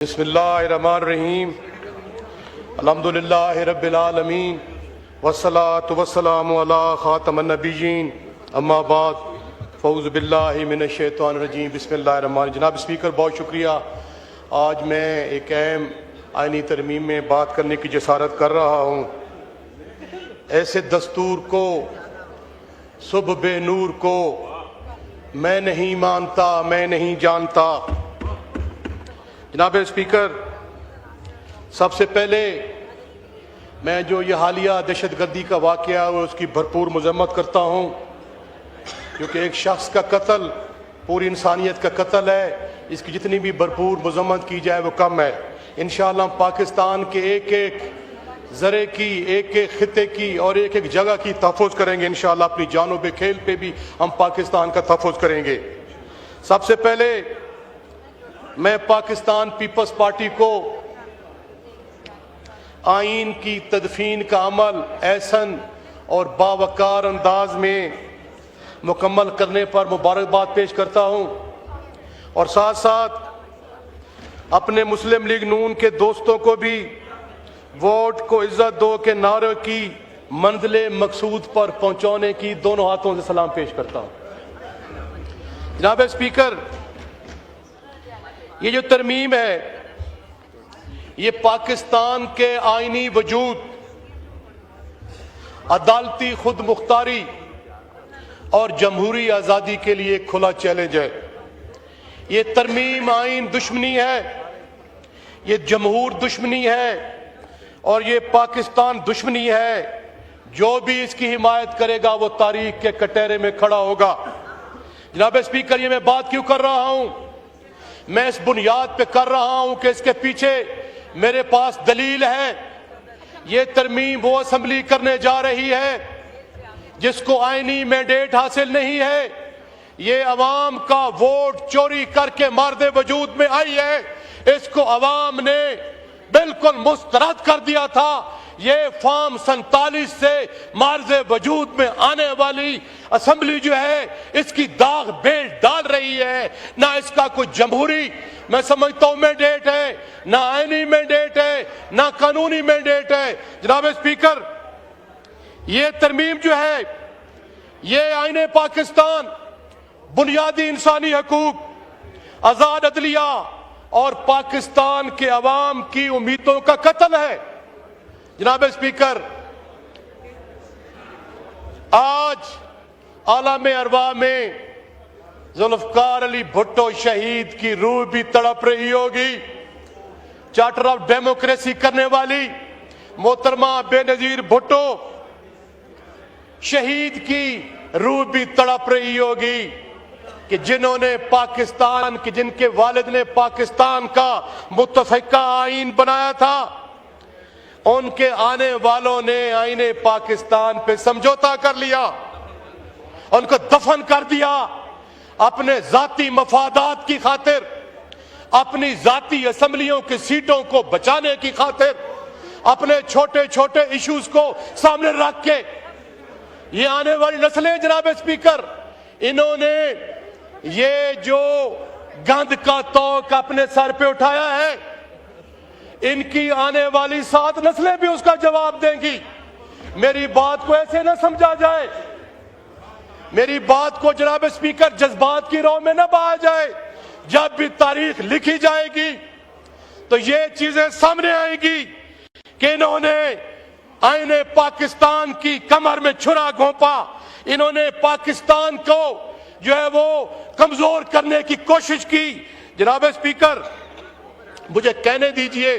बिस्मिल्लाहिर्रहमानिर्रहीम अल्हम्दुलिल्लाहि रब्बिल आलमीन वस्सलातु वस्सलामु अला खातमन नबिय्यीन अम्मा बाद फ़ऊज़ु बिल्लाहि मिनश शैतानिर रजीम बिस्मिल्लाहिर्रहमानिर्रहीम। जनाब स्पीकर, बहुत शुक्रिया। आज मैं एक अहम आईनी तरमीम में बात करने की जसारत कर रहा हूँ। ऐसे दस्तूर को, सुबह बेनूर को मैं नहीं मानता, मैं नहीं जानता। जनाब स्पीकर, सबसे पहले मैं जो ये हालिया दहशतगर्दी का वाक़या है उसकी भरपूर मज़म्मत करता हूँ, क्योंकि एक शख्स का कत्ल पूरी इंसानियत का कत्ल है। इसकी जितनी भी भरपूर मज़म्मत की जाए वो कम है। इंशाअल्लाह हम पाकिस्तान के एक एक ज़रे की, एक एक खिते की और एक एक जगह की तहफ़्फ़ुज़ करेंगे। इंशाअल्लाह अपनी जानो बेखेल पे भी हम पाकिस्तान का तहफ़्फ़ुज़ करेंगे। सबसे पहले मैं पाकिस्तान पीपल्स पार्टी को आइन की तदफीन का अमल एहसन और बावकार अंदाज में मुकम्मल करने पर मुबारकबाद पेश करता हूँ, और साथ साथ अपने मुस्लिम लीग नून के दोस्तों को भी वोट को इज्जत दो के नारे की मंजिले मकसूद पर पहुँचाने की दोनों हाथों से सलाम पेश करता हूँ। जनाब स्पीकर, ये जो तरमीम है ये पाकिस्तान के आईनी वजूद, अदालती खुद मुख्तारी और जमहूरी आज़ादी के लिए खुला चैलेंज है। ये तरमीम आइन दुश्मनी है, ये जमहूर दुश्मनी है और ये पाकिस्तान दुश्मनी है। जो भी इसकी हिमायत करेगा वो तारीख के कटहरे में खड़ा होगा। जनाब स्पीकर, ये मैं बात क्यों कर रहा हूं? मैं इस बुनियाद पे कर रहा हूं कि इसके पीछे मेरे पास दलील है। ये तरमीम वो असम्बली करने जा रही है जिसको आईनी मैंडेट हासिल नहीं है। ये अवाम का वोट चोरी करके मारदे वजूद में आई है। इसको अवाम ने बिल्कुल मुस्तरद कर दिया था। ये फॉर्म 47 से मार्जे वजूद में आने वाली असम्बली जो है इसकी दाग बेल डाल रही है। ना इसका कोई जमहूरी मैं समझता हूं मैंडेट है, ना आईनी मैंडेट है, ना कानूनी मैंडेट है। जनाब स्पीकर, ये तरमीम जो है ये आईने पाकिस्तान, बुनियादी इंसानी हकूक, आजाद अदलिया और पाकिस्तान के अवाम की उम्मीदों का कत्ल है। जनाब स्पीकर, आज आलम अरवा में जुल्फकार अली भुट्टो शहीद की रूह भी तड़प रही होगी। चार्टर ऑफ डेमोक्रेसी करने वाली मोहतरमा बेनजीर भुट्टो शहीद की रूह भी तड़प रही होगी कि जिन्होंने पाकिस्तान के, जिनके वालिद ने पाकिस्तान का मुत्तफ़िका आइन बनाया था, उनके आने वालों ने आईने पाकिस्तान पे समझौता कर लिया, उनको दफन कर दिया। अपने जाती मफादात की खातिर, अपनी जाती असम्बलियों की सीटों को बचाने की खातिर, अपने छोटे छोटे इश्यूज को सामने रख के ये आने वाली नस्लें, जनाब स्पीकर, इन्होंने ये जो गंद का तोक अपने सर पे उठाया है, इनकी आने वाली 7 नस्लें भी उसका जवाब देंगी। मेरी बात को ऐसे ना समझा जाए, मेरी बात को जनाब स्पीकर जज्बात की राह में ना बहाया जाए। जब भी तारीख लिखी जाएगी तो ये चीजें सामने आएगी कि इन्होंने आईने पाकिस्तान की कमर में छुरा घोंपा, इन्होंने पाकिस्तान को जो है वो कमजोर करने की कोशिश की। जनाब स्पीकर, मुझे कहने दीजिए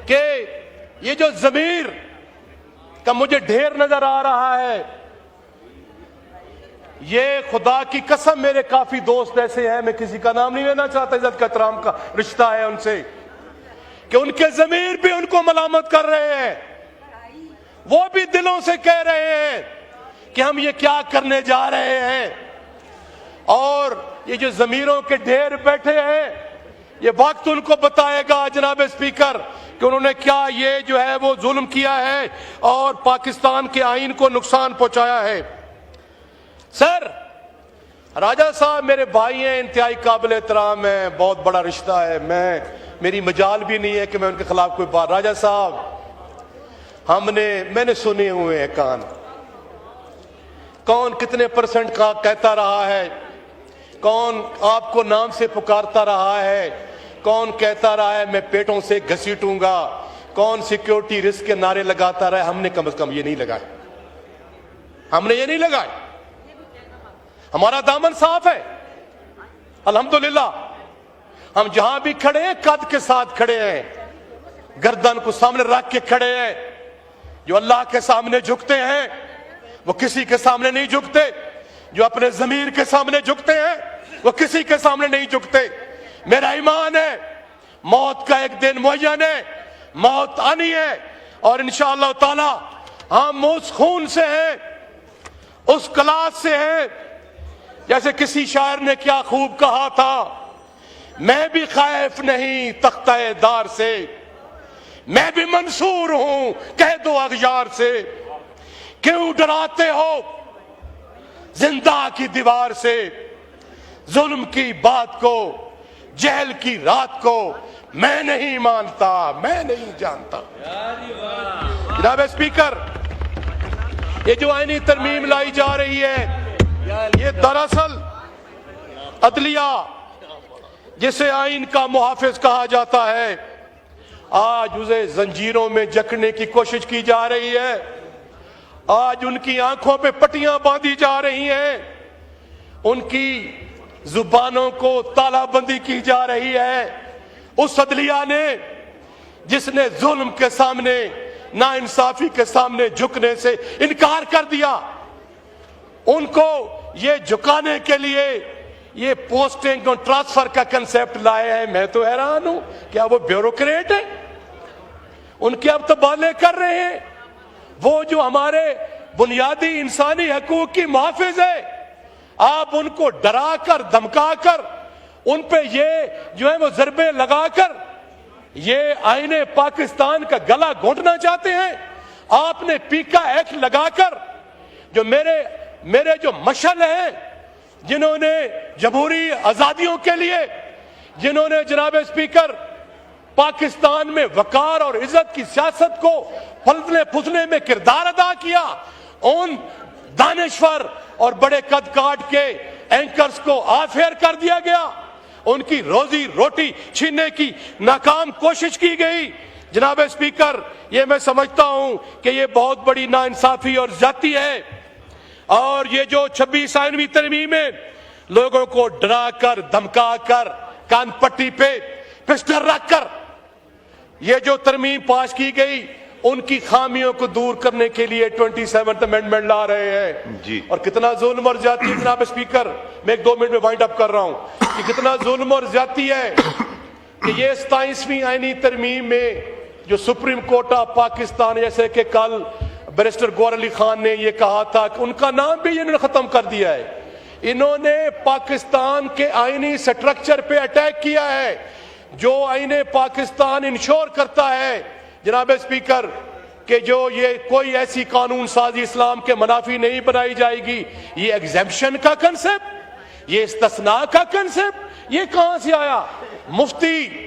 कि ये जो ज़मीर का मुझे ढेर नजर आ रहा है, ये खुदा की कसम मेरे काफी दोस्त ऐसे हैं, मैं किसी का नाम नहीं लेना चाहता, इज्जत का एहतराम का रिश्ता है उनसे, कि उनके ज़मीर भी उनको मलामत कर रहे हैं। वो भी दिलों से कह रहे हैं कि हम ये क्या करने जा रहे हैं। और ये जो ज़मीरों के ढेर बैठे हैं, ये वक्त उनको बताएगा जनाब स्पीकर कि उन्होंने क्या ये जो है वो जुल्म किया है और पाकिस्तान के आइन को नुकसान पहुंचाया है। सर, राजा साहब मेरे भाई हैं, इंतहाई काबिल एहतराम है, बहुत बड़ा रिश्ता है, मेरी मजाल भी नहीं है कि मैं उनके खिलाफ कोई बात। राजा साहब मैंने सुने हुए हैं कान, कौन कितने परसेंट का कहता रहा है, कौन आपको नाम से पुकारता रहा है, कौन कहता रहा है मैं पेटों से घसीटूंगा, कौन सिक्योरिटी रिस्क के नारे लगाता रहा है। हमने कम से कम ये नहीं लगाए, हमने ये नहीं लगाए। हमारा दामन साफ है अल्हम्दुलिल्लाह। हम जहां भी खड़े हैं कद के साथ खड़े हैं, गर्दन को सामने रख के खड़े हैं। जो अल्लाह के सामने झुकते हैं वो किसी के सामने नहीं झुकते, जो अपने जमीर के सामने झुकते हैं वो किसी के सामने नहीं झुकते। मेरा ईमान है मौत का एक दिन मुअय्यन है, मौत आनी है, और इंशाअल्लाह ताला हम उस खून से हैं, उस क्लास से हैं। जैसे किसी शायर ने क्या खूब कहा था, मैं भी खैफ नहीं तख्ते दार से, मैं भी मंसूर हूं कह दो अगयार से। क्यों डराते हो जिंदा की दीवार से, जुल्म की बात को, जहल की रात को मैं नहीं मानता, मैं नहीं जानता। जनाब स्पीकर, ये जो आईनी तरमीम लाई जा रही है, ये दरअसल अदलिया जिसे आइन का मुहाफिज कहा जाता है, आज उसे जंजीरों में जकड़ने की कोशिश की जा रही है। आज उनकी आंखों पे पट्टियां बांधी जा रही हैं, उनकी जुबानों को तालाबंदी की जा रही है। उस अदलिया ने जिसने जुल्म के सामने, नाइंसाफी के सामने झुकने से इनकार कर दिया, उनको ये झुकाने के लिए ये पोस्टिंग और ट्रांसफर का कंसेप्ट लाए हैं। मैं तो हैरान हूं, क्या वो ब्यूरोक्रेट है? उनके अब तबादले कर रहे हैं। वो जो हमारे बुनियादी इंसानी हकूक की मुहाफिज है, आप उनको डरा कर धमका कर उन पे ये जो है वो जरबे लगाकर ये आईने पाकिस्तान का गला घोंटना चाहते हैं। आपने पीका एक्ट लगाकर जो मेरे जो मशल हैं, जिन्होंने जमहूरी आजादियों के लिए, जिन्होंने जनाब स्पीकर पाकिस्तान में वकार और इज्जत की सियासत को फलने फुसने में किरदार अदा किया, उन दानिश्वर और बड़े कद काट के एंकर्स को आफेयर कर दिया गया, उनकी रोजी रोटी छीनने की नाकाम कोशिश की गई। जनाब स्पीकर, ये मैं समझता हूं कि ये बहुत बड़ी नाइंसाफी और ज्यादती है, और ये जो 26 आईनवी तरमीम में लोगों को डरा कर धमका कर कान पट्टी पे पिस्टल रखकर ये जो तरमीम पास की गई, उनकी खामियों को दूर करने के लिए 27th अमेंडमेंट ला रहे हैं जी। और कितना जुल्म और ज्यादती है जनाब स्पीकर, मैं 1-2 मिनट में वाइंड अप कर रहा हूं कि कितना जुल्म और ज्यादती है कि ये 27वीं आईनी तरमीम में जो सुप्रीम कोर्ट ऑफ पाकिस्तान, जैसे कि कल बैरिस्टर गौहर अली खान ने ये कहा था कि उनका नाम भी इन्होंने खत्म कर दिया है। इन्होंने पाकिस्तान के आईनी स्ट्रक्चर पे अटैक किया है, जो आईने पाकिस्तान इंश्योर करता है जनाब स्पीकर कि जो ये कोई ऐसी कानून साजी इस्लाम के मुनाफी नहीं बनाई जाएगी। ये एग्जेम्पशन का कंसेप्ट, ये इस्तिस्ना का कंसेप्ट, ये कहां से आया? मुफ्ती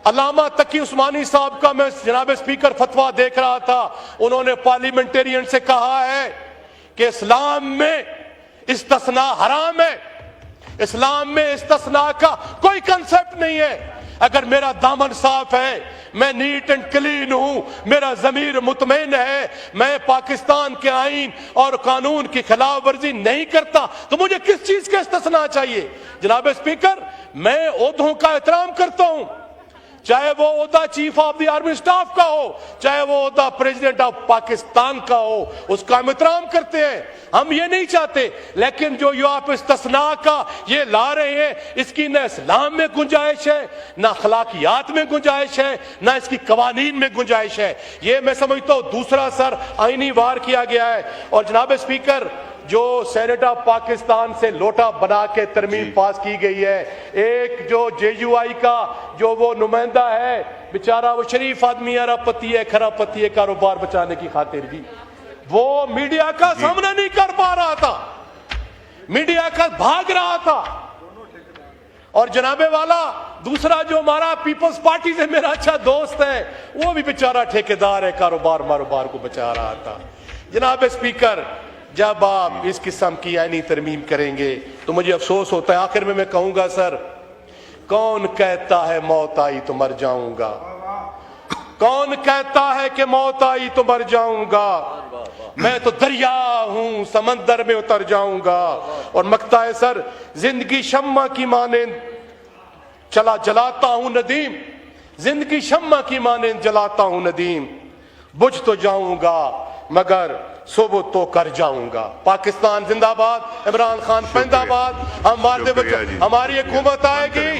अल्लामा तकी उस्मानी साहब का मैं जनाब स्पीकर फतवा देख रहा था, उन्होंने पार्लियामेंटेरियन से कहा है कि इस्लाम में इस्तिस्ना हराम है, इस्लाम में इस्तिस्ना का कोई कंसेप्ट नहीं है। अगर मेरा दामन साफ है, मैं नीट एंड क्लीन हूं, मेरा जमीर मुतमईन है, मैं पाकिस्तान के आईन और कानून की खिलाफ वर्जी नहीं करता, तो मुझे किस चीज का इस्तिस्ना चाहिए? जनाब स्पीकर, मैं ओहदों का एहतराम करता हूं, चाहे वो ओहदा chief of the army staff का हो, चाहे वो ओहदा प्रेसिडेंट ऑफ पाकिस्तान का हो, उसका हम एहतराम करते हैं, हम ये नहीं चाहते। लेकिन जो आप इस्तिस्ना का ये ला रहे हैं, इसकी न इस्लाम में गुंजाइश है, न अखलाकियात में गुंजाइश है, न इसकी कवानीन में गुंजाइश है। ये मैं समझता हूं दूसरा सर आईनी वार किया गया है। और जनाब स्पीकर, जो सेनेट ऑफ पाकिस्तान से लोटा बना के तरमीम पास की गई है, एक जो JUI का जो वो नुमाइंदा है, बेचारा वो शरीफ आदमी है, अरबपति है, खरबपति है, कारोबार बचाने की खातिर भी वो मीडिया का सामना नहीं कर पा रहा था। मीडिया का भाग रहा था। और जनाबे वाला दूसरा जो हमारा पीपल्स पार्टी से मेरा अच्छा दोस्त है, वो भी बेचारा ठेकेदार है, कारोबार को बचा रहा था। जनाब स्पीकर, जब आप इस किस्म की आईनी तरमीम करेंगे तो मुझे अफसोस होता है। आखिर में मैं कहूंगा सर, कौन कहता है मौत आई तो मर जाऊंगा? कौन कहता है कि मौत आई तो मर जाऊंगा? मैं तो दरिया हूं, समंदर में उतर जाऊंगा। और मकता है सर, जिंदगी शम्मा की मानेंद चला जलाता हूं नदीम, जिंदगी शम्मा की मानेंद जलाता हूं नदीम, बुझ तो जाऊंगा मगर सोबो तो कर जाऊंगा। पाकिस्तान जिंदाबाद, इमरान खान पैंदाबाद। हम वादे, हमारी हुकूमत आएगी